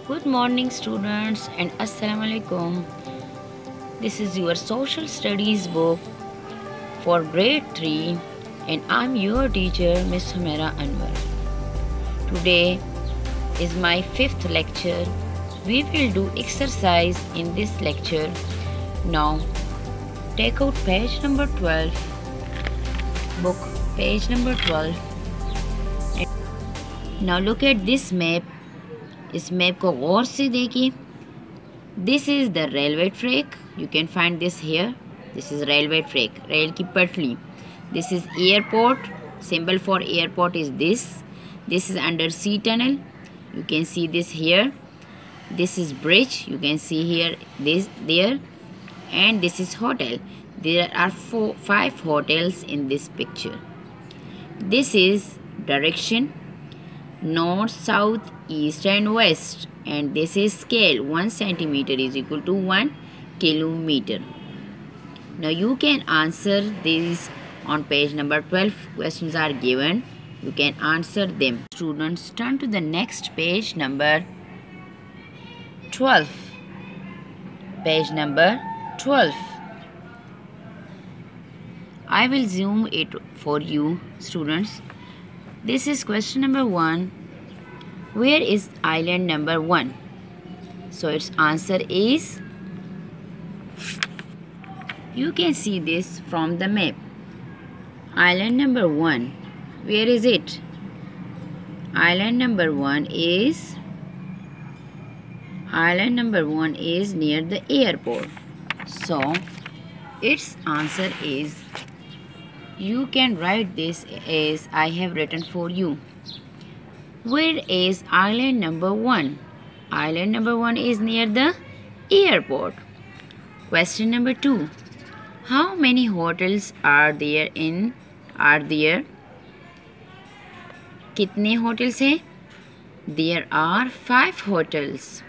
Good morning, students, and Assalamu alaikum. This is your social studies book for grade 3, and I'm your teacher, Miss Humaira Anwar. Today is my 5th lecture. We will do exercise in this lecture. Now, take out page number 12, book page number 12. Now look at this map. इस map को गौर से देखिए. This is the railway track. You can find this here. This is railway track, rail की पटरी. This is airport. Symbol for airport is this. This is under sea tunnel. You can see this here. This is bridge. You can see here this there. And this is hotel. There are 5 hotels in this picture. This is direction: north, south, east and west, and this is scale. 1 centimeter is equal to 1 kilometer. Now you can answer these on page number 12. Questions are given. You can answer them. Students, turn to the next page number 12. Page number 12. I will zoom it for you, students. This is question number 1. Where is island number 1? So its answer is, you can see this from the map. Island number 1. Where is it? Island number 1 is near the airport. So its answer is, you can write this as I have written for you. Where is island number 1? Island number 1 is near the airport. Question number 2. How many hotels are there? कितने hotels हैं? There are 5 hotels.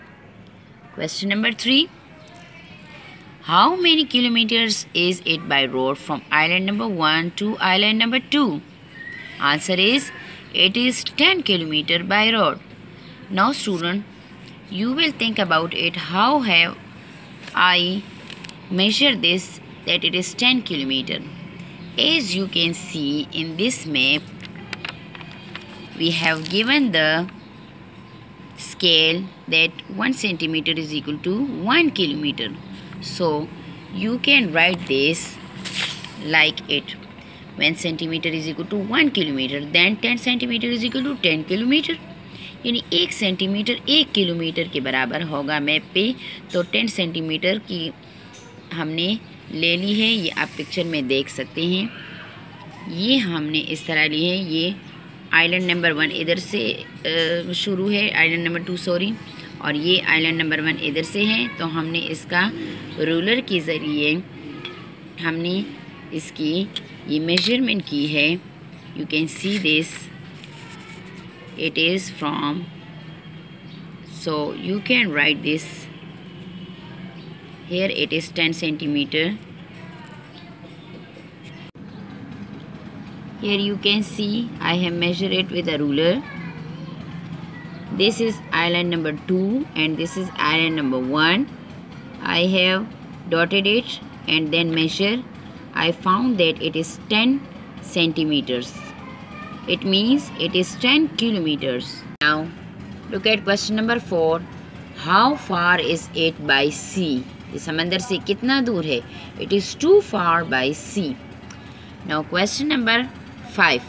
Question number 3. How many kilometers is it by road from island number 1 to island number 2? Answer is, it is 10 kilometer by road. Now student, you will think about it. How have I measured this that it is 10 kilometer? As you can see in this map, we have given the scale that 1 centimeter is equal to 1 kilometer. So you can write this like it. 1 centimeter is equal to 1 kilometer. Then 10 centimeter is equal to 10 kilometer. यानी 1 centimetre 1 kilometre के बराबर होगा map पे. तो 10 centimetre की हमने ले ली है. ये आप पिक्चर में देख सकते हैं. ये हमने इस तरह ली है. ये आइलैंड नंबर 1 इधर से शुरू है, आइलैंड नंबर 2 सॉरी, और ये आइलैंड नंबर 1 इधर से है. तो हमने इसका रूलर के ज़रिए हमने इसकी ये मेजरमेंट की है. You can see this, it is from, so you can write this here. It is 10 centimeter. Here you can see I have measured it with a ruler. This is island number 2 and this is island number 1. I have dotted it and then measure. I found that it is 10 centimeters. It means it is 10 kilometers. Now look at question number 4. How far is it by sea? ये समंदर से कितना दूर है? It is too far by sea. Now question number 5.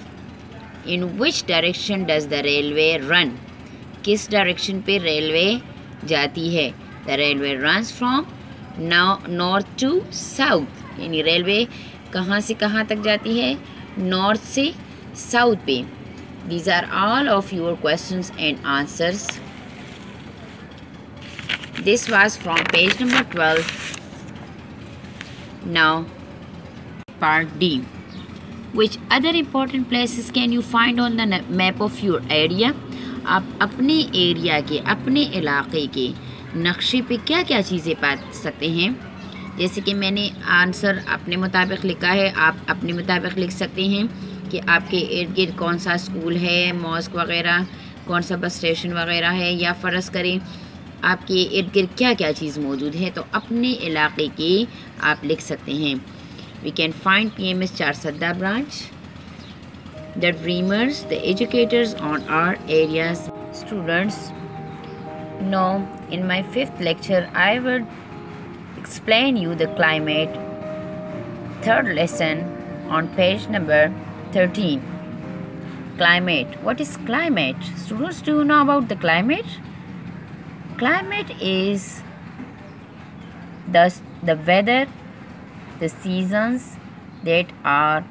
In which direction does the railway run? किस direction पे railway जाती है? The railway runs from north to south. यानी रेलवे कहाँ से कहाँ तक जाती है? नॉर्थ से साउथ पे. These are all of your questions and answers. This was from page number 12. Now part D. Which other important places can you find on the map of your area? आप अपने area के, अपने इलाके के नक्शे पे क्या क्या चीज़ें पा सकते हैं? जैसे कि मैंने आंसर अपने मुताबिक लिखा है, आप अपने मुताबिक लिख सकते हैं कि आपके इर्द गिर्द कौन सा स्कूल है, मॉस्क वगैरह, कौन सा बस स्टेशन वगैरह है. या फ़र्ज़ करें आपके इर्द गिर्द क्या क्या चीज़ मौजूद है, तो अपने इलाके की आप लिख सकते हैं। We can find PMS Charsadda branch, the dreamers, the educators on our areas. Students, now in my 5th lecture I will explain you the climate, 3rd lesson on page number 13. Climate. What is climate? Students, do you know about the climate? Climate is the weather, the seasons that are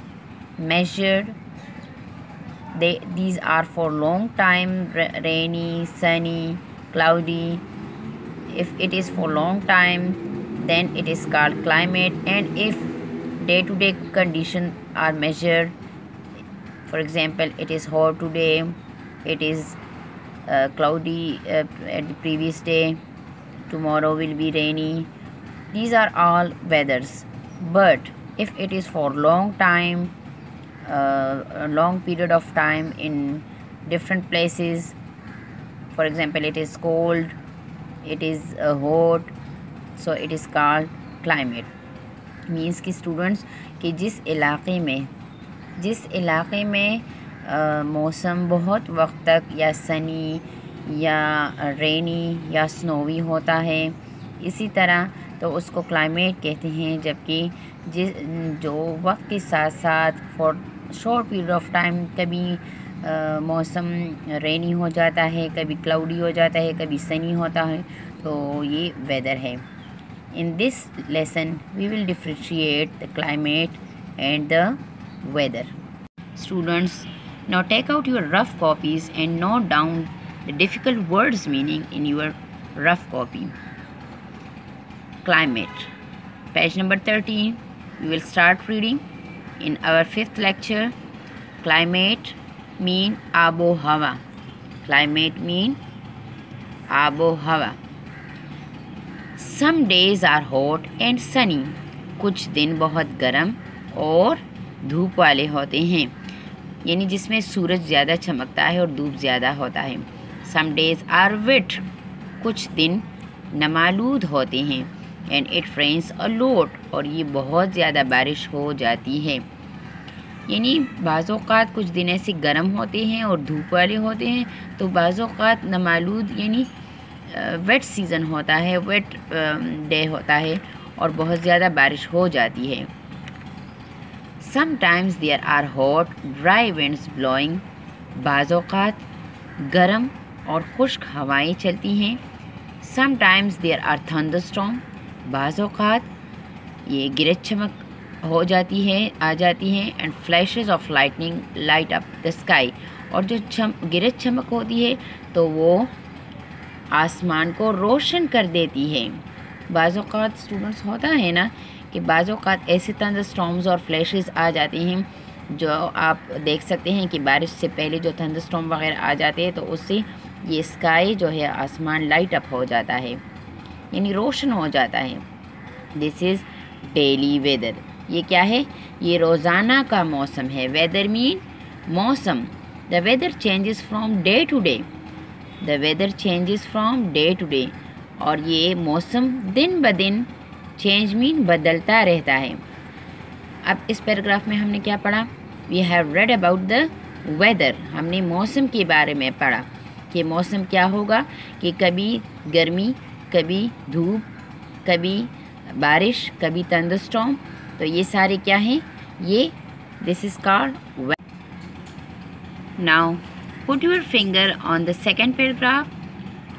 measured. These are for long time, rainy, sunny, cloudy. If it is for long time, then it is called climate. And if day-to-day conditions are measured, for example, it is hot today, it is cloudy at the previous day, tomorrow will be rainy. These are all weathers. But if it is for long time, a long period of time in different places, for example, it is cold, it is hot, so it is called climate. Means कि students कि जिस इलाक़े में मौसम बहुत वक्त तक या सनी या रेनी या स्नोवी होता है, इसी तरह तो उसको क्लाइमेट कहते हैं। जबकि जो वक्त के साथ साथ for short period of time कभी मौसम रेनी हो जाता है, कभी क्लाउडी हो जाता है, कभी सनी होता है, तो ये वेदर है। In this lesson we will differentiate the climate and the weather. Students, now take out your rough copies and note down the difficult words meaning in your rough copy. Climate, page number 13. We will start reading in our 5th lecture. Climate mean abo hawa. Climate mean abo hawa. Some days are hot and sunny. कुछ दिन बहुत गर्म और धूप वाले होते हैं, यानी जिसमें सूरज ज़्यादा चमकता है और धूप ज़्यादा होता है। सम डेज आर वेट, कुछ दिन नमालूद होते हैं। And it rains a lot, और ये बहुत ज़्यादा बारिश हो जाती है। यानी बाज़ औक़ात कुछ दिन ऐसे गर्म होते हैं और धूप वाले होते हैं, तो बाज़ औक़ात नमालूद यानी वेट सीज़न होता है, वेट डे होता है और बहुत ज़्यादा बारिश हो जाती है। Sometimes there are hot, dry winds blowing. बाज़ औक़ात गर्म और खुश्क हवाएं चलती हैं। Sometimes there are thunderstorm. बाज़ औक़ात ये गिरज चमक हो जाती है, आ जाती हैं। And flashes of lightning light up the sky. और जो गिरज चमक होती है तो वो आसमान को रोशन कर देती है। बाज़ औक़ात स्टूडेंट्स होता है ना कि बाज़ औक़ात ऐसे थंडरस्टॉर्म्स और फ्लैशेस आ जाते हैं जो आप देख सकते हैं कि बारिश से पहले जो थंडरस्टॉर्म वगैरह आ जाते हैं तो उससे ये स्काई जो है आसमान लाइट अप हो जाता है, यानी रोशन हो जाता है। This is daily weather. ये क्या है? ये रोज़ाना का मौसम है। वेदर मीन मौसम। The weather changes from day to day. The weather changes from day to day. और ये मौसम दिन ब दिन, चेंज मीन बदलता रहता है। अब इस पैराग्राफ में हमने क्या पढ़ा? We have read about the weather. हमने मौसम के बारे में पढ़ा कि मौसम क्या होगा, कि कभी गर्मी, कभी धूप, कभी बारिश, कभी थंडरस्टॉर्म। तो ये सारे क्या हैं? ये this is called. Now put your finger on the second paragraph.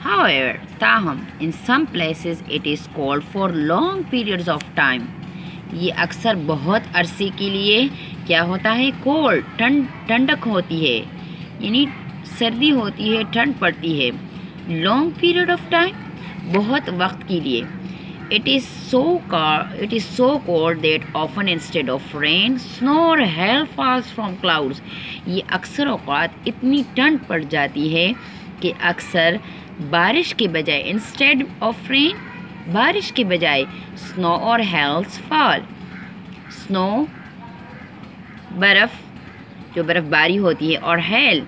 However, ताहम in some places it is cold for long periods of time. ये अक्सर बहुत अरसे के लिए क्या होता है? कोल्ड, ठंडक होती है, यानी सर्दी होती है, ठंड पड़ती है। लॉन्ग पीरियड ऑफ टाइम, बहुत वक्त के लिए। It is so cold that often instead of rain, snow or hail falls from clouds. ये अक्सर औक़ात इतनी ठंड पड़ जाती है कि अक्सर बारिश के बजाय, इंस्टेड ऑफ रेन, बारिश के बजाय स्नो और हेल्स फॉल। स्नो बर्फ़, जो बर्फ़बारी होती है, और हेल,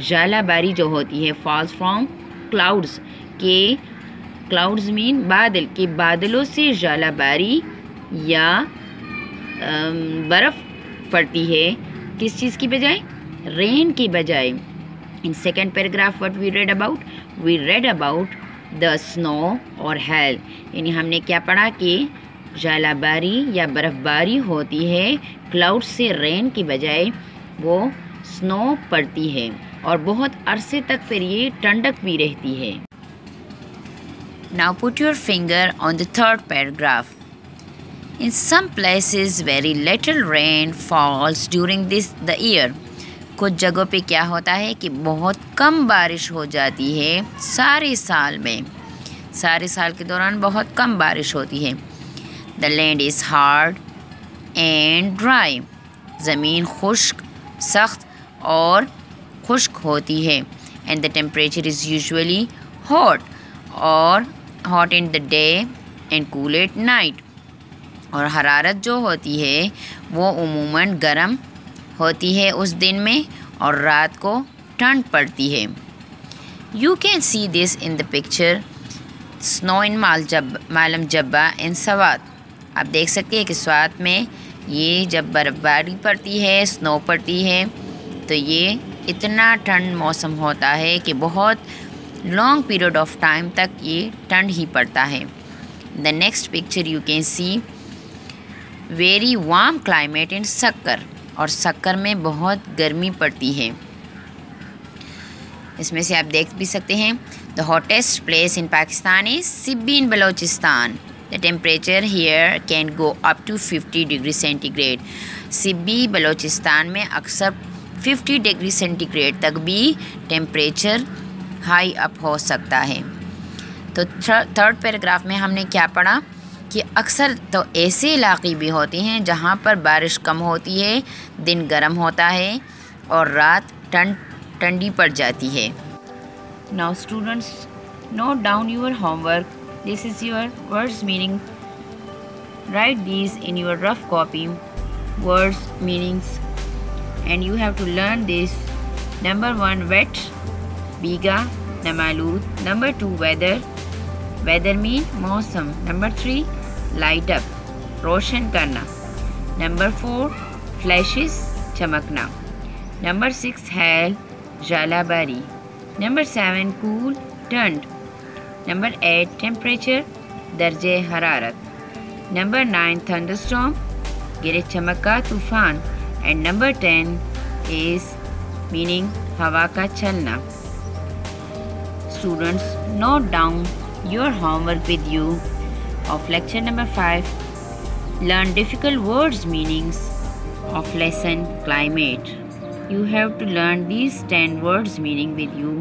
जालाबारी जो होती है, फॉल्स फ्रॉम क्लाउड्स, के क्लाउड्स मीन बादल, कि बादलों से ज़ालाबारी या बर्फ़ पड़ती है, किस चीज़ की बजाय? रेन की बजाय। In second paragraph what we read about? We read about the snow और हेल, यानी हमने क्या पढ़ा कि ज़ालाबारी या बर्फ़बारी होती है, क्लाउड से रेन की बजाय वो स्नो पड़ती है और बहुत अरसे तक फिर ये ठंडक भी रहती है। Now put your finger on the third paragraph. In some places very little rain falls during the year. कुछ जगहों पे क्या होता है कि बहुत कम बारिश हो जाती है सारे साल में, सारे साल के दौरान बहुत कम बारिश होती है। The land is hard and dry. ज़मीन खुश्क, सख्त और खुश्क होती है। And the temperature is usually hot, और hot in the day and cool at night. और हरारत जो होती है वो उमूमन गर्म होती है उस दिन में और रात को ठंड पड़ती है। You can see this in the picture snow in Malam Jabba in Swat. आप देख सकते हैं कि स्वात में ये जब बर्फ़बारी पड़ती है, स्नो पड़ती है, तो ये इतना ठंड मौसम होता है कि बहुत लॉन्ग पीरियड ऑफ टाइम तक ये ठंड ही पड़ता है। The next picture you can see very warm climate in Sukkur, और सक्कर में बहुत गर्मी पड़ती है। इसमें से आप देख भी सकते हैं the hottest place in Pakistan is Sibi in Balochistan. The temperature here can go up to 50 degree centigrade. Sibi Balochistan में अक्सर 50 डिग्री सेंटीग्रेड तक भी टेम्परेचर हाई अप हो सकता है। तो थर्ड पैराग्राफ में हमने क्या पढ़ा कि अक्सर तो ऐसे इलाके भी होते हैं जहाँ पर बारिश कम होती है, दिन गर्म होता है और रात ठंडी पड़ जाती है। Now students, note down your homework. This is your words meaning. Right these in your rough copy, words meanings, and you have to learn this. Number 1, wet, biga, namalud. Number 2, weather, weather mean मौसम. Number 3, light up, रोशन करना. Number 4, flashes, चमकना. Number 6, hail, ज़ालाबारी. Number 7, cool, ठंड. Number 8, temperature, दर्जे हरारत. Number 9, thunderstorm, गिरज चमक का तूफान. And number 10 is meaning हवा का चलना. Students, note down your homework with you of lecture number 5. Learn difficult words meanings of lesson climate. You have to learn these 10 words meaning with you